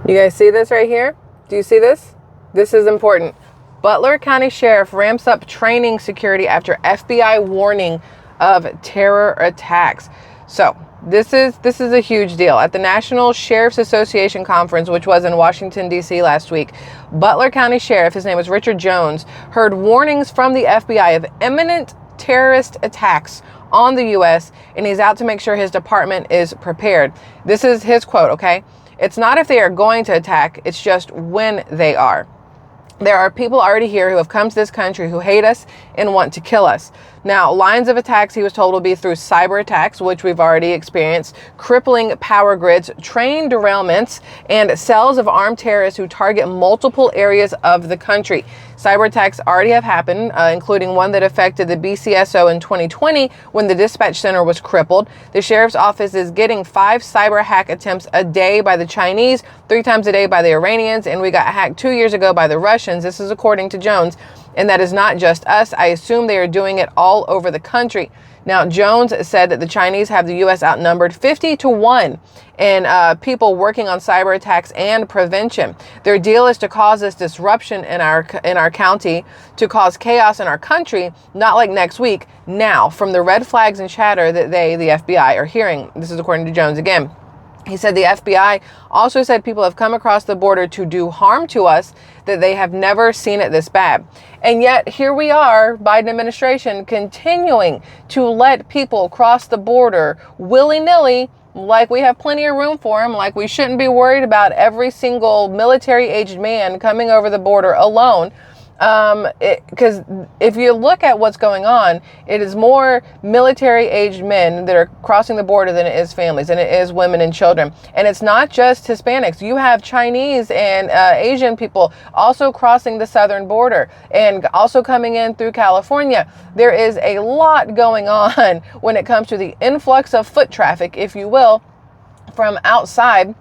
You guys see this right here? Do you see this? This is important. Butler County Sheriff ramps up training security after FBI warning of terror attacks. So this is a huge deal. At the National Sheriff's Association conference, which was in Washington, D.C. last week, Butler County Sheriff, his name is Richard Jones, heard warnings from the FBI of imminent terrorist attacks on the U.S., and he's out to make sure his department is prepared. This is his quote, okay? It's not if they are going to attack, it's just when they are. There are people already here who have come to this country who hate us and want to kill us. Now, lines of attacks, he was told, will be through cyber attacks, which we've already experienced, crippling power grids, train derailments, and cells of armed terrorists who target multiple areas of the country. Cyber attacks already have happened, including one that affected the BCSO in 2020 when the dispatch center was crippled. The sheriff's office is getting 5 cyber hack attempts a day by the Chinese, 3 times a day by the Iranians, and we got hacked 2 years ago by the Russians. This is according to Jones. And that is not just us. I assume they are doing it all over the country. Now, Jones said that the Chinese have the U.S. outnumbered 50-1 in people working on cyber attacks and prevention. Their deal is to cause this disruption in our county, to cause chaos in our country, not like next week, now, from the red flags and chatter that they, the FBI, are hearing. This is according to Jones again. He said the FBI also said people have come across the border to do harm to us, that they have never seen it this bad. And yet here we are, Biden administration, continuing to let people cross the border willy-nilly, like we have plenty of room for them, like we shouldn't be worried about every single military-aged man coming over the border alone. Because if you look at what's going on, it is more military-aged men that are crossing the border than it is families, and it is women and children. And it's not just Hispanics. You have Chinese and Asian people also crossing the southern border and also coming in through California. There is a lot going on when it comes to the influx of foot traffic, if you will, from outside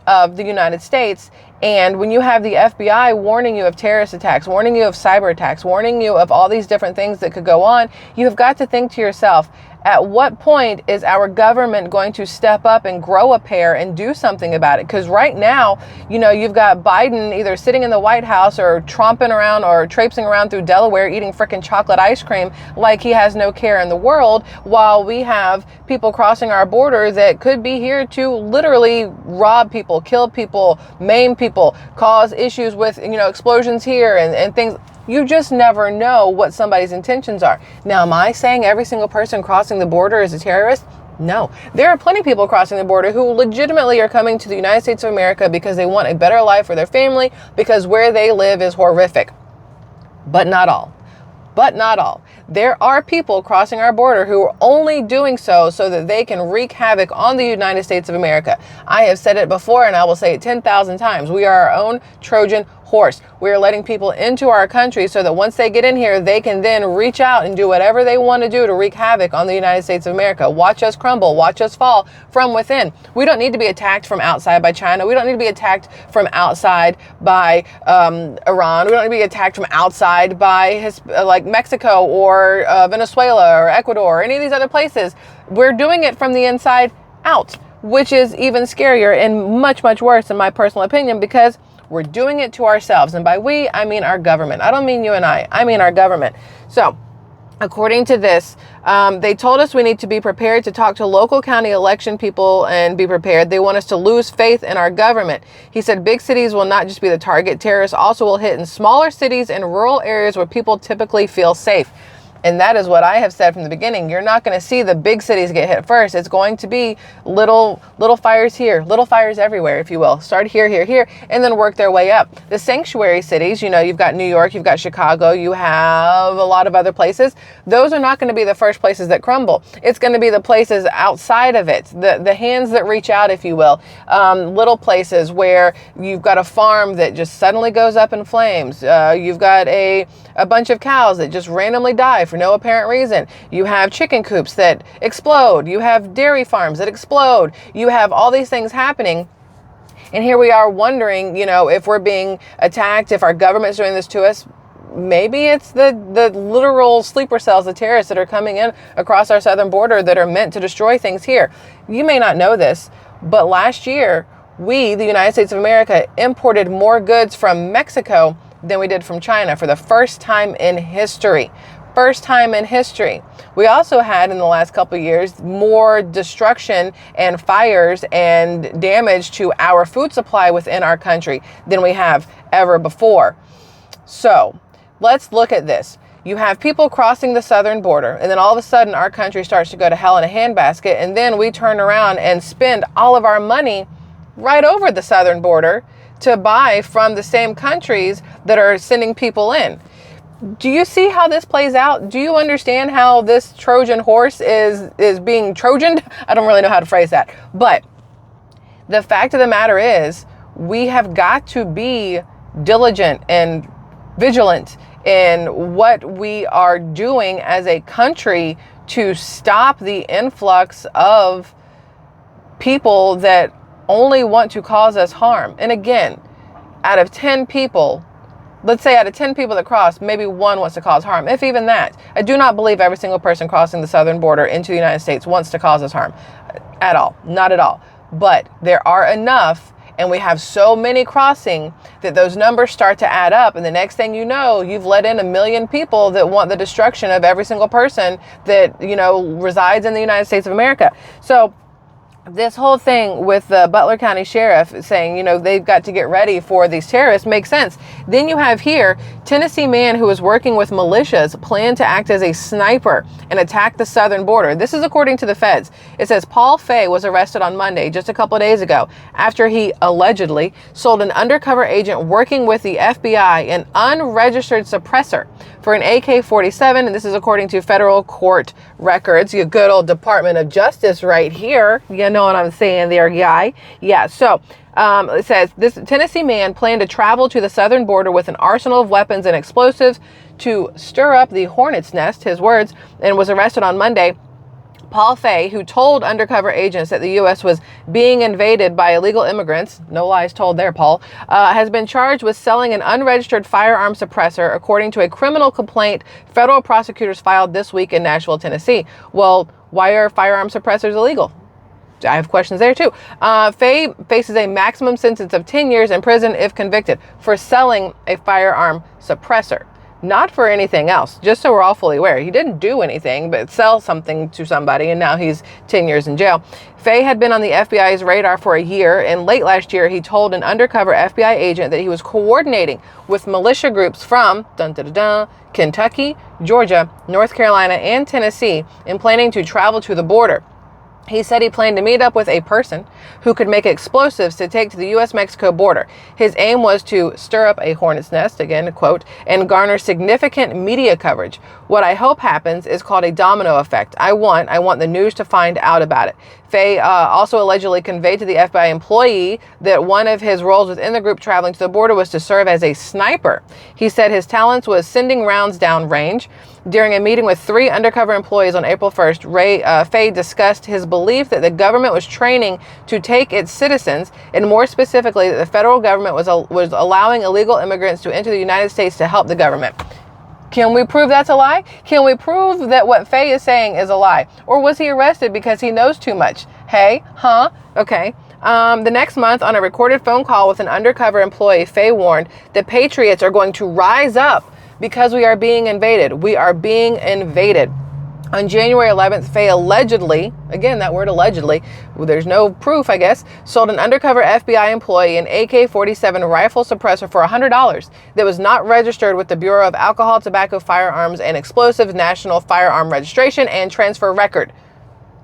of the United States. And when you have the FBI warning you of terrorist attacks, warning you of cyber attacks, warning you of all these different things that could go on, you have got to think to yourself, at what point is our government going to step up and grow a pair and do something about it? Because right now, you know, you've got Biden either sitting in the White House or tromping around or traipsing around through Delaware eating frickin' chocolate ice cream like he has no care in the world, while we have people crossing our border that could be here to literally rob people, kill people, maim people, cause issues with, you know, explosions here and things. You just never know what somebody's intentions are. Now, am I saying every single person crossing the border is a terrorist? No. There are plenty of people crossing the border who legitimately are coming to the United States of America because they want a better life for their family, because where they live is horrific. But not all. But not all. There are people crossing our border who are only doing so that they can wreak havoc on the United States of America. I have said it before and I will say it 10,000 times. We are our own Trojan horse. We are letting people into our country so that once they get in here, they can then reach out and do whatever they want to do to wreak havoc on the United States of America. Watch us crumble. Watch us fall from within. We don't need to be attacked from outside by China. We don't need to be attacked from outside by Iran. We don't need to be attacked from outside by like Mexico or Venezuela or Ecuador or any of these other places. We're doing it from the inside out, which is even scarier and much, much worse in my personal opinion, because we're doing it to ourselves. And by we, I mean our government. I don't mean you and I mean our government. So according to this, they told us we need to be prepared to talk to local county election people and be prepared. They want us to lose faith in our government. He said big cities will not just be the target. Terrorists also will hit in smaller cities and rural areas where people typically feel safe. And that is what I have said from the beginning. You're not going to see the big cities get hit first. It's going to be little fires here, little fires everywhere, if you will. Start here, and then work their way up. The sanctuary cities, you know, you've got New York, you've got Chicago, you have a lot of other places. Those are not going to be the first places that crumble. It's going to be the places outside of it, the hands that reach out, if you will. Little places where you've got a farm that just suddenly goes up in flames. You've got a bunch of cows that just randomly die for no apparent reason. You have chicken coops that explode. You have dairy farms that explode. You have all these things happening. And here we are wondering, you know, if we're being attacked, if our government's doing this to us. Maybe it's the literal sleeper cells, the terrorists that are coming in across our southern border that are meant to destroy things here. You may not know this, but last year We, the United States of America, imported more goods from Mexico than we did from China for the first time in history. First time in history. We also had, in the last couple of years, more destruction and fires and damage to our food supply within our country than we have ever before. So let's look at this. You have people crossing the southern border, and then all of a sudden our country starts to go to hell in a handbasket, and then we turn around and spend all of our money right over the southern border to buy from the same countries that are sending people in. Do you see how this plays out? Do you understand how this Trojan horse is being Trojaned? I don't really know how to phrase that. But the fact of the matter is, we have got to be diligent and vigilant in what we are doing as a country to stop the influx of people that only want to cause us harm. And again, out of 10 people, let's say out of 10 people that cross, maybe one wants to cause harm, if even that. I do not believe every single person crossing the southern border into the United States wants to cause us harm at all. Not at all. But there are enough, and we have so many crossing that those numbers start to add up. And the next thing you know, you've let in 1 million people that want the destruction of every single person that, resides in the United States of America. So this whole thing with the Butler County Sheriff saying, they've got to get ready for these terrorists makes sense. Then you have here, Tennessee man who was working with militias planned to act as a sniper and attack the southern border. This is according to the feds. It says Paul Fay was arrested on Monday, just a couple of days ago, after he allegedly sold an undercover agent working with the FBI an unregistered suppressor for an AK-47. And this is according to federal court records. Your good old Department of Justice right here. You know what I'm saying there, guy? Yeah, so it says this Tennessee man planned to travel to the southern border with an arsenal of weapons and explosives to stir up the hornet's nest, his words, and was arrested on Monday. Paul Fay, who told undercover agents that the U.S. was being invaded by illegal immigrants, no lies told there, Paul, has been charged with selling an unregistered firearm suppressor, according to a criminal complaint federal prosecutors filed this week in Nashville, Tennessee. Well, why are firearm suppressors illegal? I have questions there too. Fay faces a maximum sentence of 10 years in prison if convicted for selling a firearm suppressor. Not for anything else, just so we're all fully aware. He didn't do anything but sell something to somebody, and now he's 10 years in jail. Fay had been on the FBI's radar for a year, and late last year he told an undercover FBI agent that he was coordinating with militia groups from Kentucky, Georgia, North Carolina, and Tennessee in planning to travel to the border. He said he planned to meet up with a person who could make explosives to take to the U.S.-Mexico border. His aim was to stir up a hornet's nest, again, a quote, and garner significant media coverage. What I hope happens is called a domino effect. I want the news to find out about it. Fay also allegedly conveyed to the FBI employee that one of his roles within the group traveling to the border was to serve as a sniper. He said his talents was sending rounds downrange. During a meeting with 3 undercover employees on April 1st, Fay discussed his belief that the government was training to take its citizens, and more specifically that the federal government was allowing illegal immigrants to enter the United States to help the government. Can we prove that's a lie? Can we prove that what Fay is saying is a lie? Or was he arrested because he knows too much? Hey, huh? Okay. The next month, on a recorded phone call with an undercover employee, Fay warned that patriots are going to rise up because we are being invaded. We are being invaded. On January 11th, Fay allegedly, again, that word allegedly, well, there's no proof, I guess, sold an undercover FBI employee an AK-47 rifle suppressor for $100 that was not registered with the Bureau of Alcohol, Tobacco, Firearms, and Explosives National Firearm Registration and Transfer Record.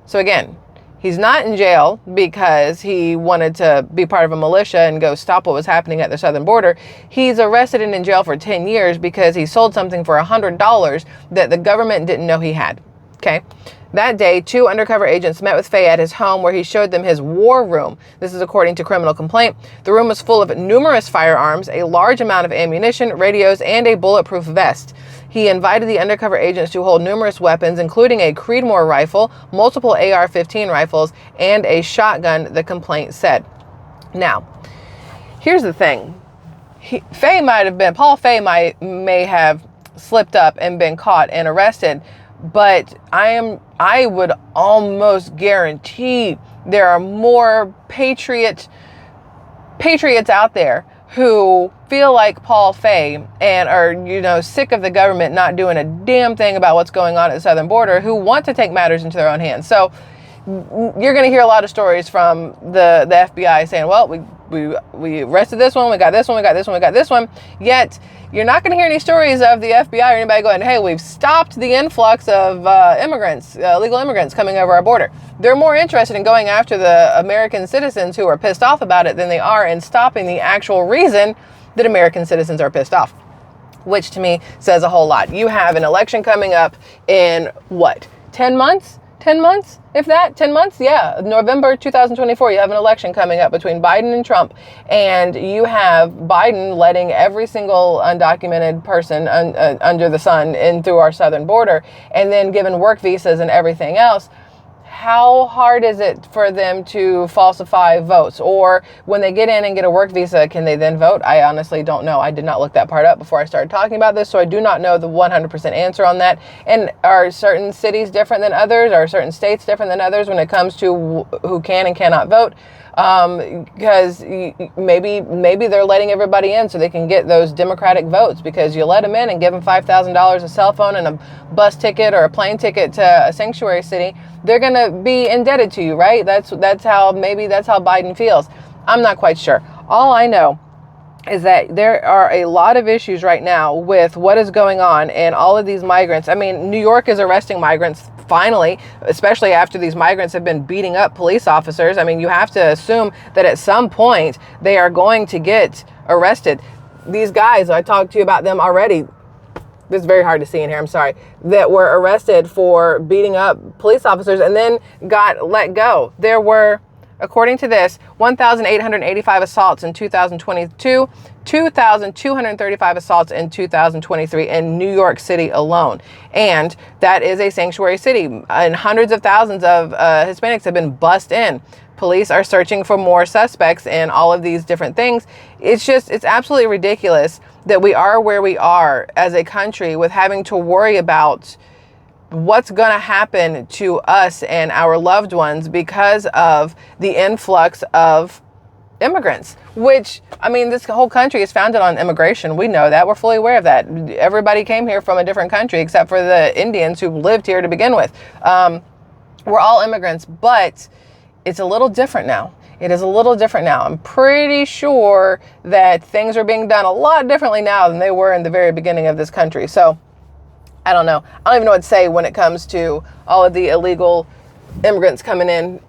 So again, he's not in jail because he wanted to be part of a militia and go stop what was happening at the southern border. He's arrested and in jail for 10 years because he sold something for $100 that the government didn't know he had. Okay. That day, 2 undercover agents met with Fay at his home where he showed them his war room. This is according to criminal complaint. The room was full of numerous firearms, a large amount of ammunition, radios, and a bulletproof vest. He invited the undercover agents to hold numerous weapons, including a Creedmoor rifle, multiple AR-15 rifles, and a shotgun, the complaint said. Now, here's the thing. Paul Fay may have slipped up and been caught and arrested, but I would almost guarantee there are more patriot patriots out there who feel like Paul Fay and are, sick of the government not doing a damn thing about what's going on at the southern border, who want to take matters into their own hands. So you're going to hear a lot of stories from the FBI saying, well, we arrested this one, we got this one, we got this one, we got this one. Yet you're not going to hear any stories of the FBI or anybody going, hey, we've stopped the influx of illegal immigrants coming over our border. They're more interested in going after the American citizens who are pissed off about it than they are in stopping the actual reason that American citizens are pissed off, which to me says a whole lot. You have an election coming up in 10 months? 10 months, if that, 10 months? Yeah, November 2024, you have an election coming up between Biden and Trump, and you have Biden letting every single undocumented person under the sun in through our southern border, and then giving work visas and everything else. How hard is it for them to falsify votes? Or when they get in and get a work visa, can they then vote? I honestly don't know. I did not look that part up before I started talking about this, so I do not know the 100% answer on that. And are certain cities different than others? Are certain states different than others when it comes to who can and cannot vote? Because maybe they're letting everybody in so they can get those Democratic votes, because you let them in and give them $5,000 a cell phone and a bus ticket or a plane ticket to a sanctuary city, they're going to be indebted to you, right? That's how Biden feels. I'm not quite sure. All I know is that there are a lot of issues right now with what is going on and all of these migrants. I mean, New York is arresting migrants finally, especially after these migrants have been beating up police officers. I mean, you have to assume that at some point they are going to get arrested. These guys, I talked to you about them already. This is very hard to see in here, I'm sorry, that were arrested for beating up police officers and then got let go. There were, according to this, 1,885 assaults in 2022, 2,235 assaults in 2023 in New York City alone. And that is a sanctuary city. And hundreds of thousands of Hispanics have been bussed in. Police are searching for more suspects in all of these different things. It's absolutely ridiculous that we are where we are as a country with having to worry about what's going to happen to us and our loved ones because of the influx of immigrants, which, I mean, this whole country is founded on immigration. We know that. We're fully aware of that. Everybody came here from a different country except for the Indians who lived here to begin with. We're all immigrants, but it's a little different now. It is a little different now. I'm pretty sure that things are being done a lot differently now than they were in the very beginning of this country. So I don't know. I don't even know what to say when it comes to all of the illegal immigrants coming in.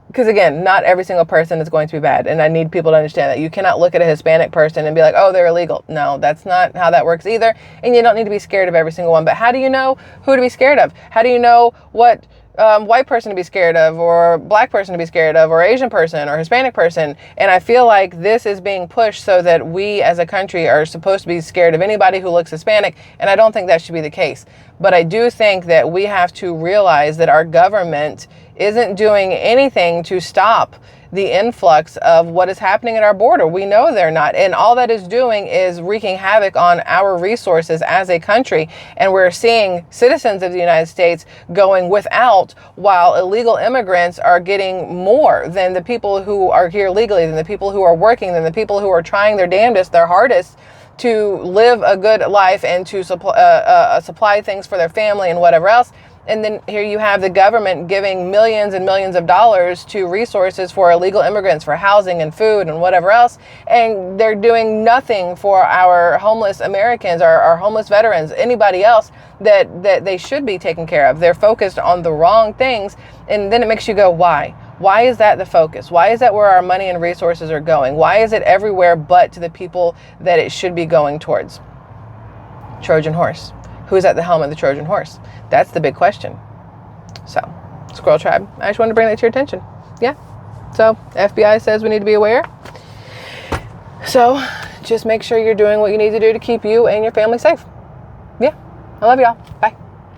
Because again, not every single person is going to be bad. And I need people to understand that. You cannot look at a Hispanic person and be like, oh, they're illegal. No, that's not how that works either. And you don't need to be scared of every single one. But how do you know who to be scared of? How do you know what white person to be scared of, or black person to be scared of, or Asian person, or Hispanic person? And I feel like this is being pushed so that we as a country are supposed to be scared of anybody who looks Hispanic, and I don't think that should be the case. But I do think that we have to realize that our government isn't doing anything to stop the influx of what is happening at our border. We know they're not. And all that is doing is wreaking havoc on our resources as a country. And we're seeing citizens of the United States going without, while illegal immigrants are getting more than the people who are here legally, than the people who are working, than the people who are trying their damnedest, their hardest to live a good life and to supply things for their family and whatever else. And then here you have the government giving millions and millions of dollars to resources for illegal immigrants, for housing and food and whatever else. And they're doing nothing for our homeless Americans, our homeless veterans, anybody else that they should be taken care of. They're focused on the wrong things. And then it makes you go, why? Why is that the focus? Why is that where our money and resources are going? Why is it everywhere but to the people that it should be going towards? Trojan horse. Who's at the helm of the Trojan horse? That's the big question. So, Squirrel Tribe, I just wanted to bring that to your attention. Yeah. So, FBI says we need to be aware. So, just make sure you're doing what you need to do to keep you and your family safe. Yeah. I love y'all. Bye.